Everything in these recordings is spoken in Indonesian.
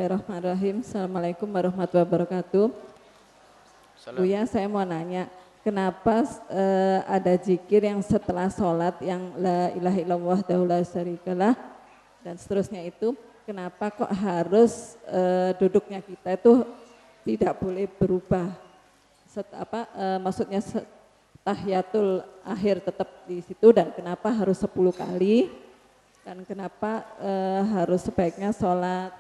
Bismillahirrahmanirrahim. Assalamualaikum warahmatullahi wabarakatuh. Buya, saya mau nanya, kenapa ada zikir yang setelah sholat yang la ilaha illallah wahdahu la syarikalah dan seterusnya itu, kenapa kok harus duduknya kita itu tidak boleh berubah? Maksudnya tahiyatul akhir tetap di situ, dan kenapa harus 10 kali? Dan kenapa harus sebaiknya sholat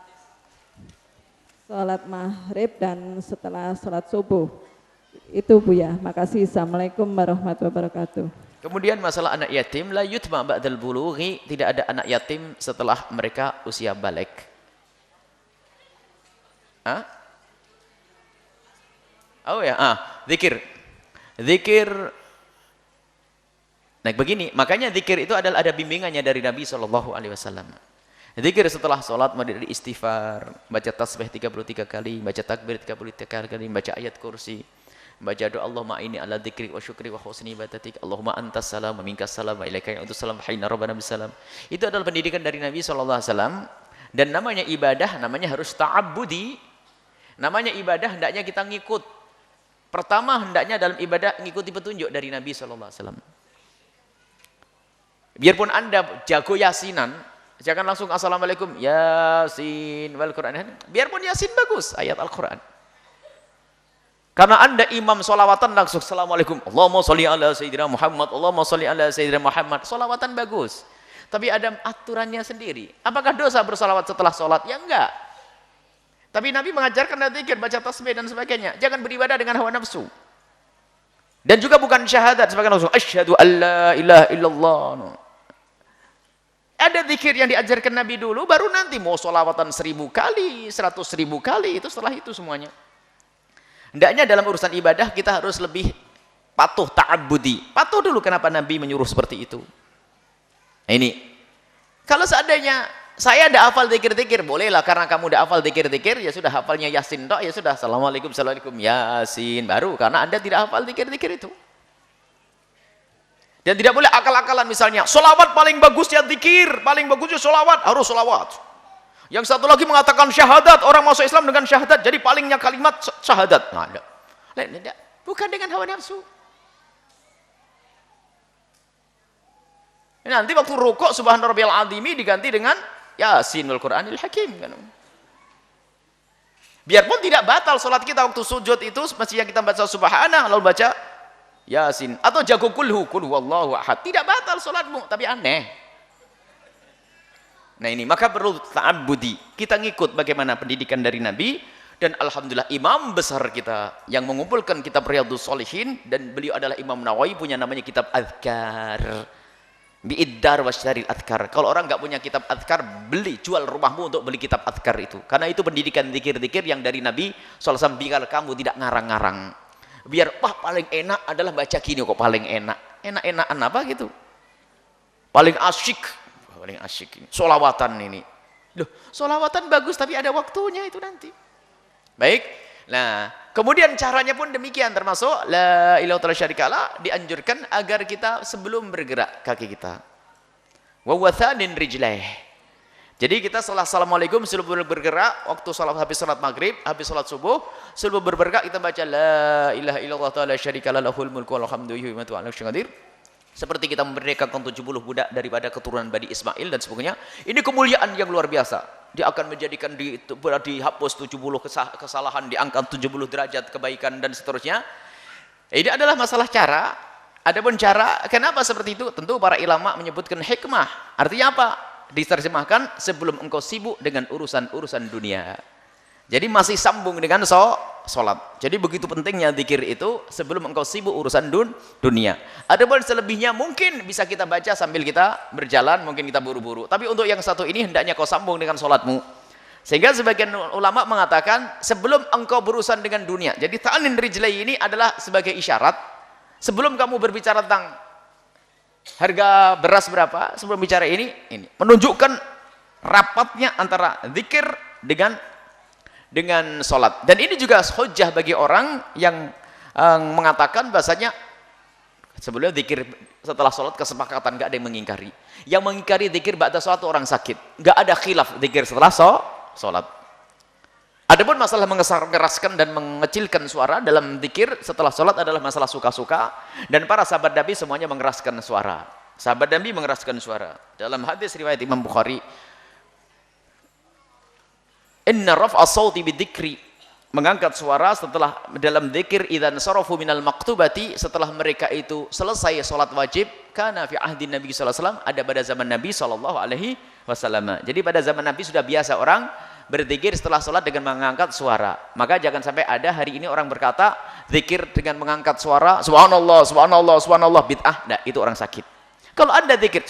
maghrib dan setelah sholat subuh? Itu Buya, makasih. Assalamualaikum warahmatullahi wabarakatuh. Kemudian masalah anak yatim, la yutma ba'dal bulughi, tidak ada anak yatim setelah mereka usia balik. Hah? Oh ya, zikir. Nah begini, makanya zikir itu adalah ada bimbingannya dari Nabi SAW. Zikir setelah sholat, dari istighfar, baca tasbih 33 kali, baca takbir 33 kali, baca ayat kursi, baca doa Allahumma inni ala dzikrik wa syukri wa husni ibadatik, Allahumma antas salam wa minkas salam wa ilaika ya'udus salam hayna rabbana bisalam. Itu adalah pendidikan dari Nabi SAW. Dan namanya ibadah, namanya harus ta'abbudi. Namanya ibadah hendaknya kita ngikut. Pertama hendaknya dalam ibadah ngikuti petunjuk dari Nabi SAW. Biarpun Anda jago yasinan, jangan langsung assalamualaikum yasin wal Quran. Biarpun yasin bagus ayat Al-Quran. Karena Anda imam solawatan langsung assalamualaikum Allahumma sholli ala sayyidina Muhammad, Allahumma sholli ala sayyidina Muhammad. Solawatan bagus, tapi ada aturannya sendiri. Apakah dosa bersolawat setelah sholat? Ya enggak. Tapi Nabi mengajarkan zikir, baca tasbih dan sebagainya. Jangan beribadah dengan hawa nafsu. Dan juga bukan syahadat sebagai langsung asyhadu alla ilaha illallah. Ada zikir yang diajarkan Nabi dulu, baru nanti mau sholawatan 1000 kali, 100.000 kali, itu setelah itu semuanya. Hendaknya dalam urusan ibadah kita harus lebih patuh, ta'abbudi. Patuh dulu kenapa Nabi menyuruh seperti itu. Nah ini, kalau seandainya saya ada hafal zikir-zikir, bolehlah karena kamu udah hafal zikir-zikir, ya sudah hafalnya yasin tok, ya sudah assalamualaikum, assalamualaikum, yasin, baru karena Anda tidak hafal zikir-zikir itu. Dan tidak boleh akal-akalan misalnya, sholawat paling bagusnya zikir, paling bagusnya sholawat, harus sholawat. Yang satu lagi mengatakan syahadat, orang masuk Islam dengan syahadat, jadi palingnya kalimat syahadat. Nah, enggak. Bukan dengan hawa nafsu. Nanti waktu rukuk subhana rabbiyal azimi diganti dengan yasin wal Qur'anil hakim. Biarpun tidak batal sholat kita waktu sujud itu, mestinya kita baca subhana lalu baca yasin, atau jago kulhu wallahu ahad, tidak batal sholatmu, tapi aneh. Nah ini, maka perlu ta'abbudi, kita ngikut bagaimana pendidikan dari Nabi. Dan alhamdulillah imam besar kita yang mengumpulkan kitab Riyadhus Shalihin, dan beliau adalah Imam Nawawi, punya namanya kitab Adhkar, bi'iddar wasyaril adhkar. Kalau orang nggak punya kitab adhkar, beli, jual rumahmu untuk beli kitab adhkar itu, karena itu pendidikan zikir-zikir yang dari Nabi SAW, biar kamu tidak ngarang-ngarang. Biar paling enak adalah baca gini kok, paling enak. Enak-enakan apa gitu? Paling asyik ini. Sholawatan ini. Loh, sholawatan bagus tapi ada waktunya itu nanti. Baik. Nah, kemudian caranya pun demikian, termasuk la ilaha illallah syarikalah, dianjurkan agar kita sebelum bergerak kaki kita. Wa wathanin rijlaih. Jadi kita setelah assalamualaikum, sebelum bergerak, waktu habis salat maghrib, habis salat subuh, sebelum bergerak kita baca la ilaha illallah ta'ala syarikalah lahul mulku wal hamdu yuhyi wa yumiitu wa ala kulli syai'in qadir. Seperti kita memerdekakan 70 budak daripada keturunan Bani Ismail dan sebagainya. Ini kemuliaan yang luar biasa. Dia akan menjadikan dihapus 70 kesalahan, diangkat 70 derajat kebaikan dan seterusnya. Ini adalah masalah cara. Adapun cara kenapa seperti itu? Tentu para ulama menyebutkan hikmah. Artinya apa? Diterjemahkan sebelum engkau sibuk dengan urusan-urusan dunia. Jadi masih sambung dengan sholat. Jadi begitu pentingnya zikir itu sebelum engkau sibuk urusan dunia. Adapun selebihnya mungkin bisa kita baca sambil kita berjalan, mungkin kita buru-buru. Tapi untuk yang satu ini hendaknya kau sambung dengan sholatmu. Sehingga sebagian ulama mengatakan sebelum engkau berurusan dengan dunia. Jadi ta'anin rijlai ini adalah sebagai isyarat. Sebelum kamu berbicara tentang harga beras berapa, sebelum bicara ini menunjukkan rapatnya antara zikir dengan sholat. Dan ini juga hujjah bagi orang yang mengatakan bahasanya sebelum zikir setelah sholat kesepakatan, nggak ada yang mengingkari. Yang mengingkari zikir ba'da sholat orang sakit, nggak ada khilaf zikir setelah sholat. Adapun masalah mengeraskan dan mengecilkan suara dalam zikir setelah sholat adalah masalah suka-suka, dan para sahabat Nabi semuanya mengeraskan suara. Sahabat Nabi mengeraskan suara. Dalam hadis riwayat Imam Bukhari, inna raf'a sawti bidzikri, mengangkat suara setelah dalam zikir, idzan sarafu minal maktubati, setelah mereka itu selesai sholat wajib, kana fi ahdi Nabi sallallahu alaihi wasallam, ada pada zaman Nabi sallallahu alaihi wasallam. Jadi pada zaman Nabi sudah biasa orang berzikir setelah sholat dengan mengangkat suara. Maka jangan sampai ada hari ini orang berkata zikir dengan mengangkat suara, subhanallah, subhanallah, subhanallah, bid'ah. Nah, itu orang sakit. Kalau Anda zikir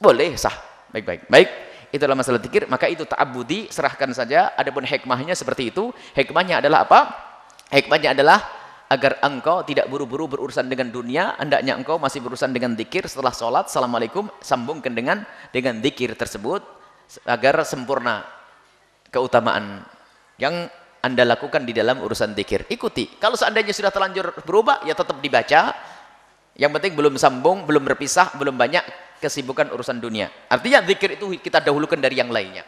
boleh, sah, baik-baik. Baik, itulah masalah zikir. Maka itu ta'abbudi, serahkan saja. Adapun hikmahnya seperti itu. Hikmahnya adalah apa? Hikmahnya adalah agar engkau tidak buru-buru berurusan dengan dunia, hendaknya engkau masih berurusan dengan zikir setelah sholat. Assalamualaikum, sambungkan dengan zikir tersebut agar sempurna keutamaan yang Anda lakukan di dalam urusan zikir. Ikuti. Kalau seandainya sudah terlanjur berubah, ya tetap dibaca. Yang penting belum sambung, belum berpisah, belum banyak kesibukan urusan dunia. Artinya zikir itu kita dahulukan dari yang lainnya.